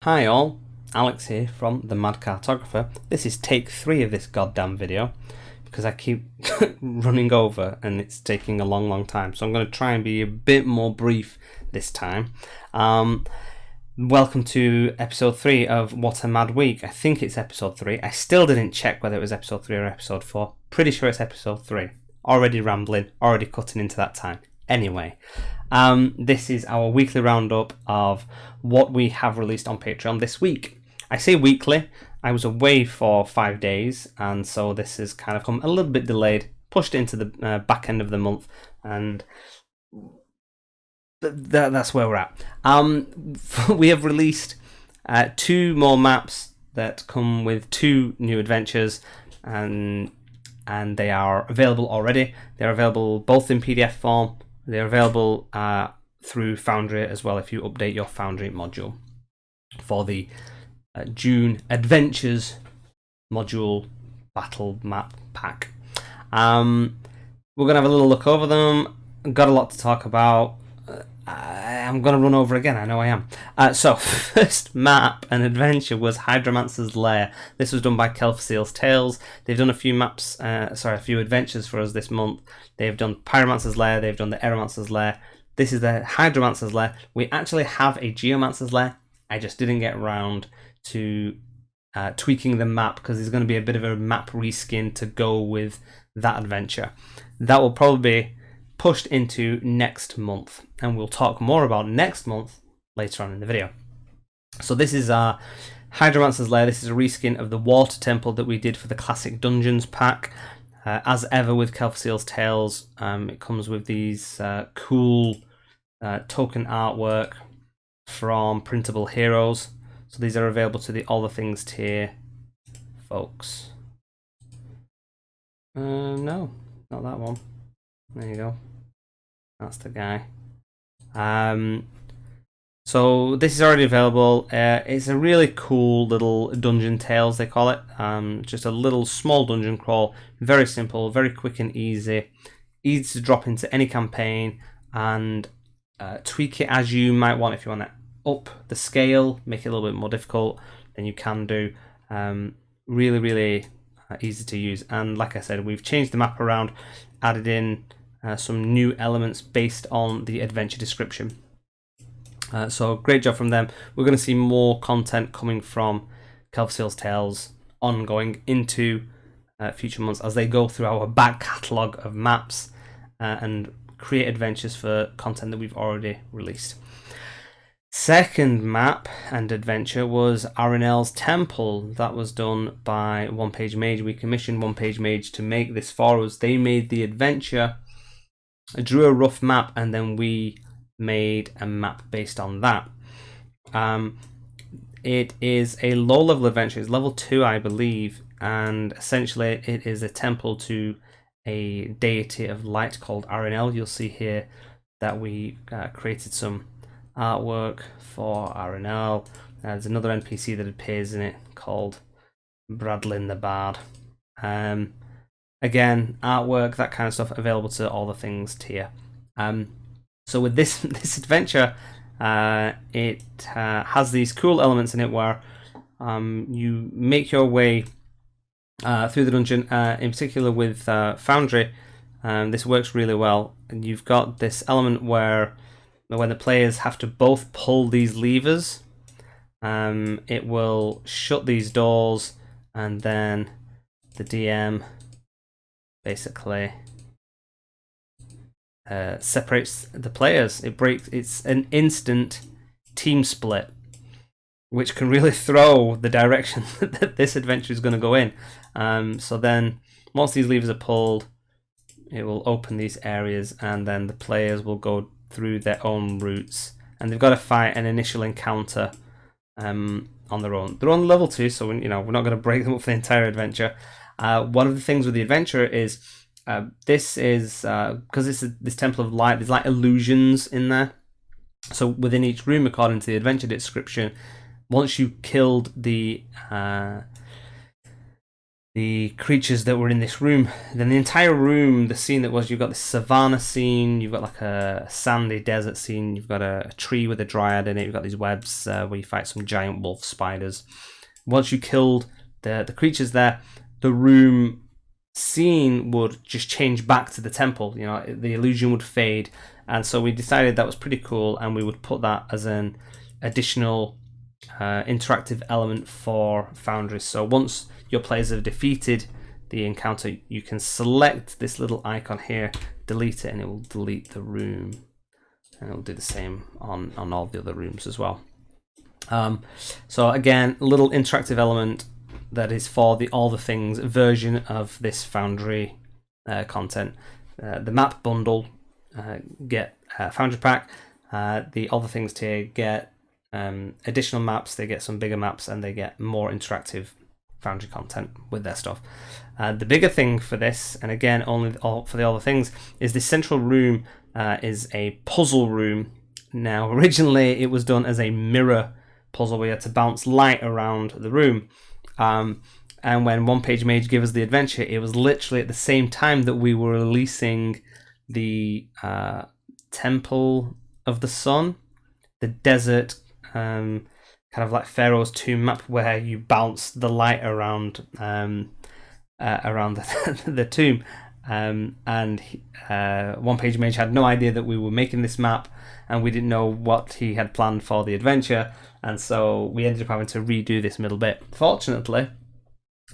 Hi all, Alex here from The Mad Cartographer. This is take 3 of this goddamn video because I keep running over and it's taking a long time. So I'm going to try and be a bit more brief this time. Welcome to episode 3 of What a Mad Week. I think it's episode 3. I still didn't check whether it was episode 3 or episode 4. Pretty sure it's episode 3. Already rambling, already cutting into that time. Anyway, this is our weekly roundup of what we have released on Patreon this week. I say weekly, I was away for 5 days, and so this has kind of come a little bit delayed, pushed into the back end of the month, and that's where we're at. We have released 2 more maps that come with 2 new adventures, and they are available already. They're available both in PDF form. They're available through Foundry as well if you update your Foundry module for the June Adventures module battle map pack. We're going to have a little look over them. Got a lot to talk about. I'm going to run over again, I know I am. So, first map and adventure was Hydromancers Lair. This was done by Kelfseal's Tales. They've done a few maps, a few adventures for us this month. They've done Pyromancer's Lair, they've done the Aromancer's Lair. This is the Hydromancer's Lair. We actually have a Geomancer's Lair. I just didn't get around to tweaking the map because there's going to be a bit of a map reskin to go with that adventure. That will probably be pushed into next month, and we'll talk more about next month later on in the video. So this is our Hydromancer's Lair. This is a reskin of the Water Temple that we did for the Classic Dungeons pack. As ever with Kelfseal's Tales, it comes with these cool token artwork from Printable Heroes. So these are available to the All the Things tier, folks. No, not that one. There you go. That's the guy. So this is already available. It's a really cool little dungeon tales, they call it. Just a little small dungeon crawl. Very simple, very quick and easy. Easy to drop into any campaign and tweak it as you might want. If you want to up the scale, make it a little bit more difficult, then you can do. Really easy to use. And like I said, we've changed the map around, added in some new elements based on the adventure description. So great job from them. We're going to see more content coming from Kelfseal's Tales ongoing into future months as they go through our back catalogue of maps and create adventures for content that we've already released. Second map and adventure was Aronelle's Temple. That was done by One Page Mage. We commissioned One Page Mage to make this for us. They made the adventure, drew a rough map, and then we made a map based on that. It is a low-level adventure. It's level 2, I believe, and essentially it is a temple to a deity of light called Aronelle. You'll see here that we created some artwork for Aronelle. There's another NPC that appears in it called Bradlin the Bard. Again, artwork, that kind of stuff, available to All the Things tier. So with this adventure, it has these cool elements in it where you make your way through the dungeon, in particular with Foundry. This works really well. And you've got this element where when the players have to both pull these levers, it will shut these doors, and then the DM basically separates the players. It's an instant team split, which can really throw the direction that this adventure is going to go in. So then once these levers are pulled, it will open these areas, and then the players will go through their own routes, and they've got to fight an initial encounter on their own. They're on level 2, so we're not going to break them up for the entire adventure. One of the things with the adventure is this is because it's this temple of light. There's like illusions in there. So within each room, according to the adventure description, once you killed the the creatures that were in this room. Then the entire room, the scene that was, you've got this savannah scene, you've got like a sandy desert scene, you've got a tree with a dryad in it, you've got these webs where you fight some giant wolf spiders. Once you killed the creatures there, the room scene would just change back to the temple. You know, the illusion would fade, and so we decided that was pretty cool, and we would put that as an additional interactive element for Foundry. So once your players have defeated the encounter, you can select this little icon here, delete it, and it will delete the room, and it'll do the same on all the other rooms as well. So again, a little interactive element that is for the all the things version of this Foundry content. The map bundle get Foundry pack. The all the things tier get additional maps. They get some bigger maps, and they get more interactive Foundry content with their stuff. The bigger thing for this, and again only for the all the things, is the central room is a puzzle room. Now originally it was done as a mirror puzzle where you had to bounce light around the room. And when One Page Mage gave us the adventure, it was literally at the same time that we were releasing the Temple of the Sun, the desert kind of like Pharaoh's tomb map where you bounce the light around the tomb. And One Page Mage had no idea that we were making this map, and we didn't know what he had planned for the adventure, and so we ended up having to redo this middle bit. Fortunately,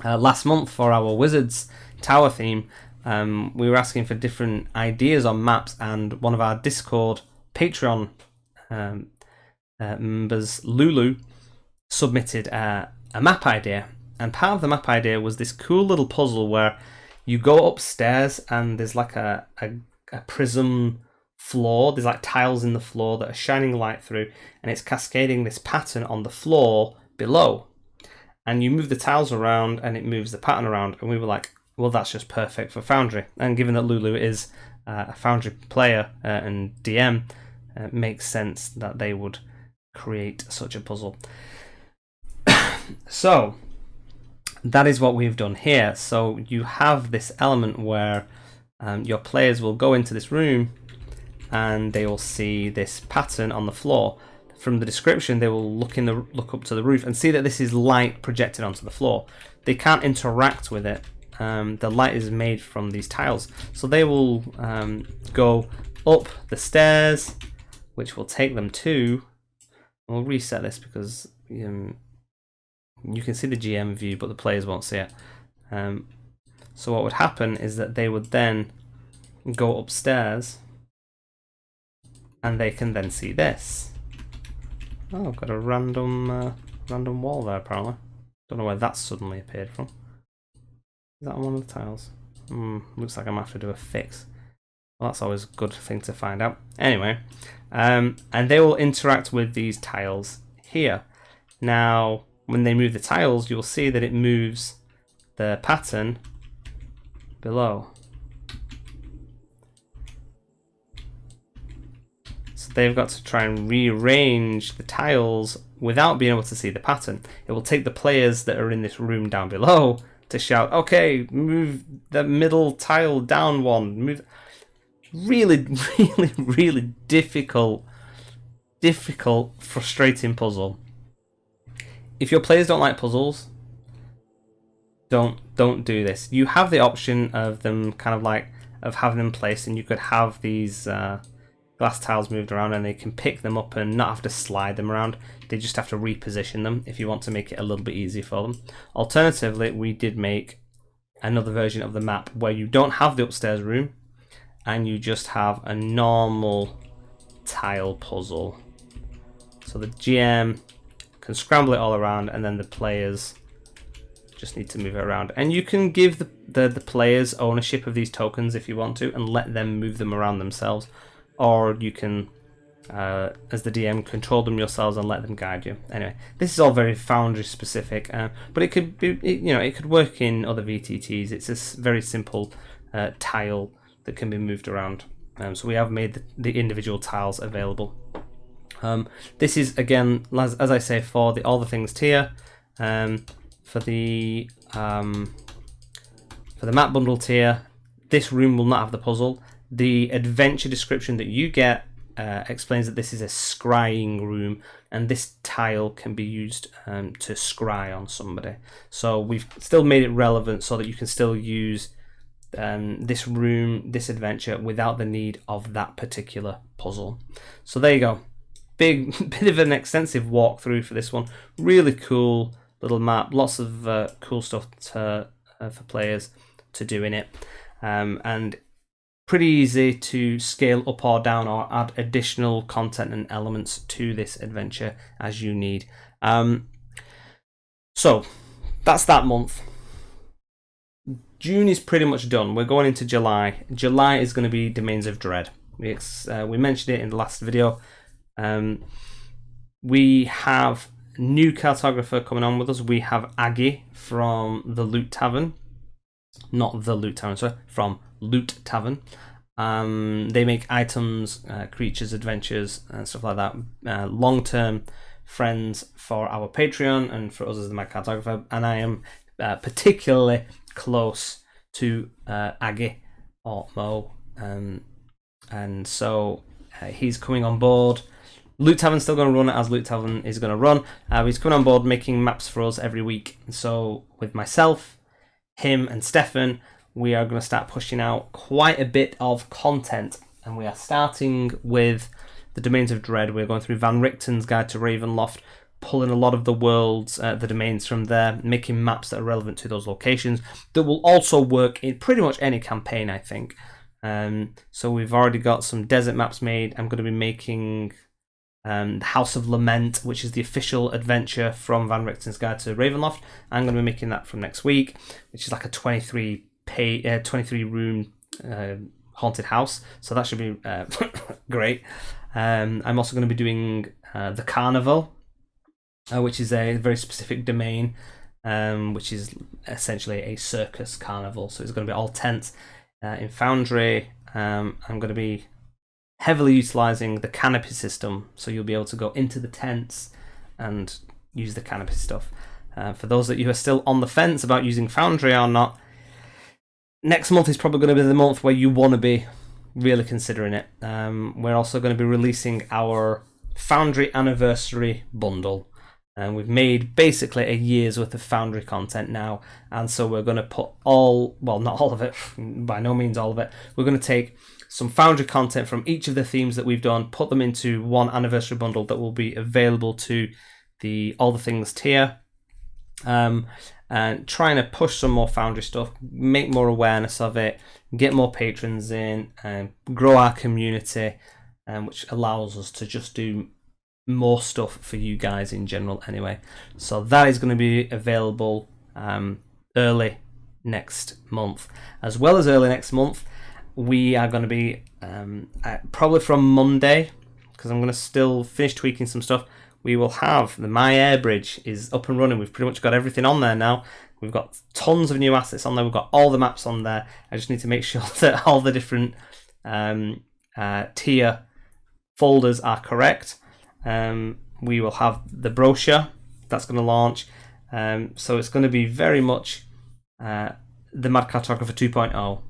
last month for our Wizards Tower theme, we were asking for different ideas on maps, and one of our Discord Patreon members, Lulu, submitted a map idea, and part of the map idea was this cool little puzzle where you go upstairs and there's like a prism floor. There's like tiles in the floor that are shining light through, and it's cascading this pattern on the floor below. And you move the tiles around and it moves the pattern around, and we were like, well, that's just perfect for Foundry. And given that Lulu is a Foundry player and DM, it makes sense that they would create such a puzzle. So that is what we've done here. So you have this element where your players will go into this room and they will see this pattern on the floor. From the description, they will look up to the roof and see that this is light projected onto the floor. They can't interact with it. The light is made from these tiles. So they will go up the stairs, which will take them to... We'll reset this because you can see the GM view, but the players won't see it. So what would happen is that they would then go upstairs, and they can then see this. Oh, I've got a random wall there apparently. Don't know where that suddenly appeared from. Is that on one of the tiles? Looks like I'm gonna have to do a fix. Well, that's always a good thing to find out. Anyway, and they will interact with these tiles here. Now, when they move the tiles, you'll see that it moves the pattern below. So they've got to try and rearrange the tiles without being able to see the pattern. It will take the players that are in this room down below to shout, okay, move the middle tile down one. Move. Really, really, really difficult, frustrating puzzle. If your players don't like puzzles, don't do this. You have the option of them of having them placed, and you could have these glass tiles moved around, and they can pick them up and not have to slide them around. They just have to reposition them if you want to make it a little bit easier for them. Alternatively, we did make another version of the map where you don't have the upstairs room, and you just have a normal tile puzzle. So the GM can scramble it all around, and then the players just need to move it around. And you can give the players ownership of these tokens if you want to, and let them move them around themselves. Or you can, as the DM, control them yourselves and let them guide you. Anyway, this is all very Foundry specific, but it could be, it could work in other VTTs. It's a very simple tile that can be moved around. So we have made the individual tiles available. This is, again, as I say, for the all the things tier. For the For the map bundle tier, this room will not have the puzzle. The adventure description that you get explains that this is a scrying room, and this tile can be used to scry on somebody. So we've still made it relevant so that you can still use this room, this adventure, without the need of that particular puzzle. So there you go. Big bit of an extensive walkthrough for this one. Really cool little map. Lots of cool stuff for players to do in it, and pretty easy to scale up or down or add additional content and elements to this adventure as you need. So that's that month. June is pretty much done. We're going into July. July is going to be Domains of Dread. We mentioned it in the last video. We have new cartographer coming on with us. We have Aggie from the Loot Tavern. Not the Loot Tavern, sorry, from Loot Tavern. They make items, creatures, adventures, and stuff like that. Long-term friends for our Patreon and for us as the Mad Cartographer. And I am particularly close to Aggie or Mo, and so he's coming on board. Loot Tavern's still going to run it as Loot Tavern is going to run. He's coming on board making maps for us every week. So with myself, him and Stefan, we are going to start pushing out quite a bit of content, and we are starting with the Domains of Dread. We're going through Van Richten's Guide to Ravenloft, pulling a lot of the worlds, the domains from there, making maps that are relevant to those locations that will also work in pretty much any campaign, I think. So we've already got some desert maps made. I'm going to be making the House of Lament, which is the official adventure from Van Richten's Guide to Ravenloft. I'm going to be making that from next week, which is like a 23 room haunted house. So that should be great. I'm also going to be doing the Carnival, which is a very specific domain, which is essentially a circus carnival. So it's going to be all tents in Foundry. I'm going to be heavily utilizing the canopy system, so you'll be able to go into the tents and use the canopy stuff. For those that you are still on the fence about using Foundry or not, next month is probably going to be the month where you want to be really considering it. We're also going to be releasing our Foundry Anniversary Bundle. And we've made basically a year's worth of Foundry content now, and so we're going to put not all of it, by no means all of it. We're going to take some Foundry content from each of the themes that we've done, put them into one anniversary bundle that will be available to the All the Things tier, and trying to push some more Foundry stuff, make more awareness of it, get more patrons in, and grow our community, which allows us to just do more stuff for you guys in general anyway. So that is going to be available early next month. As well as early next month, we are going to be probably from Monday, because I'm going to still finish tweaking some stuff. We will have the My Air Bridge is up and running. We've pretty much got everything on there now. We've got tons of new assets on there. We've got all the maps on there. I just need to make sure that all the different tier folders are correct. We will have the brochure that's going to launch. So it's going to be very much the Mad Cartographer 2.0.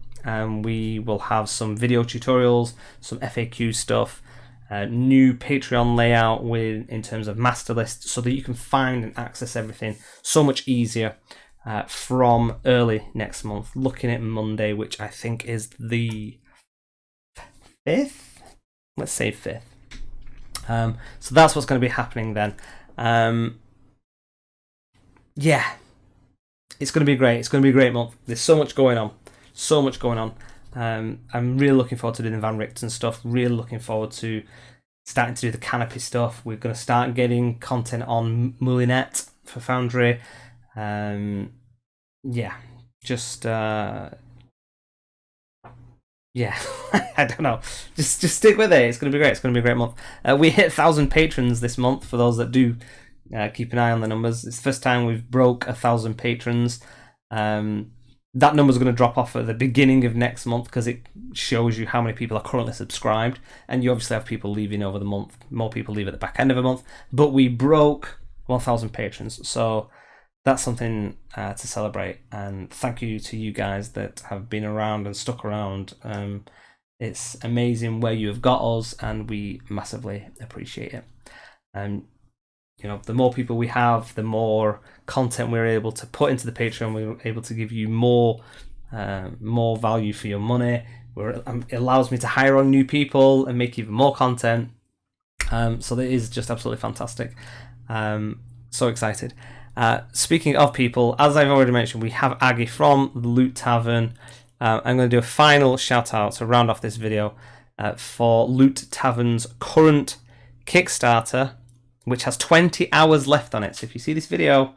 We will have some video tutorials, some FAQ stuff, new Patreon layout in terms of master list, so that you can find and access everything so much easier from early next month. Looking at Monday, which I think is the 5th? Let's say 5th. So that's what's going to be happening then. Yeah, it's going to be great. It's going to be a great month. There's so much going on. I'm really looking forward to doing the Van Richten stuff. Really looking forward to starting to do the canopy stuff. We're going to start getting content on Moulinet for Foundry. I don't know. Just stick with it. It's going to be great. It's going to be a great month. We hit 1,000 patrons this month. For those that do keep an eye on the numbers, it's the first time we've broke 1,000 patrons. That number's going to drop off at the beginning of next month, because it shows you how many people are currently subscribed, and you obviously have people leaving over the month. More people leave at the back end of a month, but we broke 1,000 patrons. So that's something to celebrate. And thank you to you guys that have been around and stuck around. It's amazing where you have got us, and we massively appreciate it. You know, the more people we have, the more content we're able to put into the Patreon. We're able to give you more value for your money. It allows me to hire on new people and make even more content. So that is just absolutely fantastic. So excited. Speaking of people, as I've already mentioned, we have Aggie from the Loot Tavern. I'm going to do a final shout out to round off this video for Loot Tavern's current Kickstarter, which has 20 hours left on it. So if you see this video,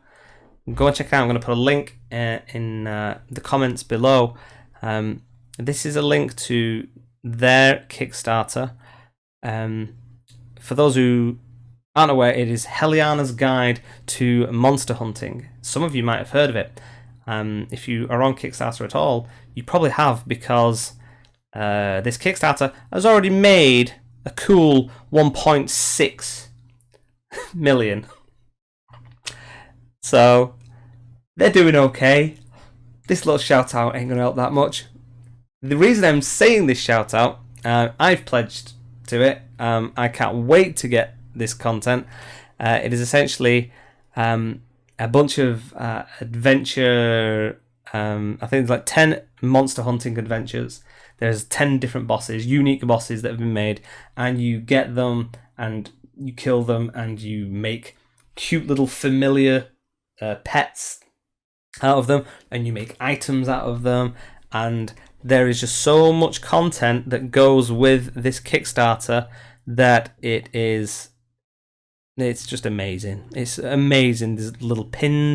go and check it out. I'm going to put a link in the comments below. This is a link to their Kickstarter. For those who aren't aware, it is Heliana's Guide to Monster Hunting. Some of you might have heard of it. If you are on Kickstarter at all, you probably have, because this Kickstarter has already made a cool 1.6 million. So they're doing okay. This little shout out ain't gonna help that much. The reason I'm saying this shout out, I've pledged to it. I can't wait to get this content. It is essentially a bunch of adventure. I think it's like 10 monster hunting adventures. There's 10 different bosses, unique bosses that have been made, and you get them and you kill them and you make cute little familiar pets out of them, and you make items out of them, and there is just so much content that goes with this Kickstarter that it's just amazing. It's amazing. There's little pins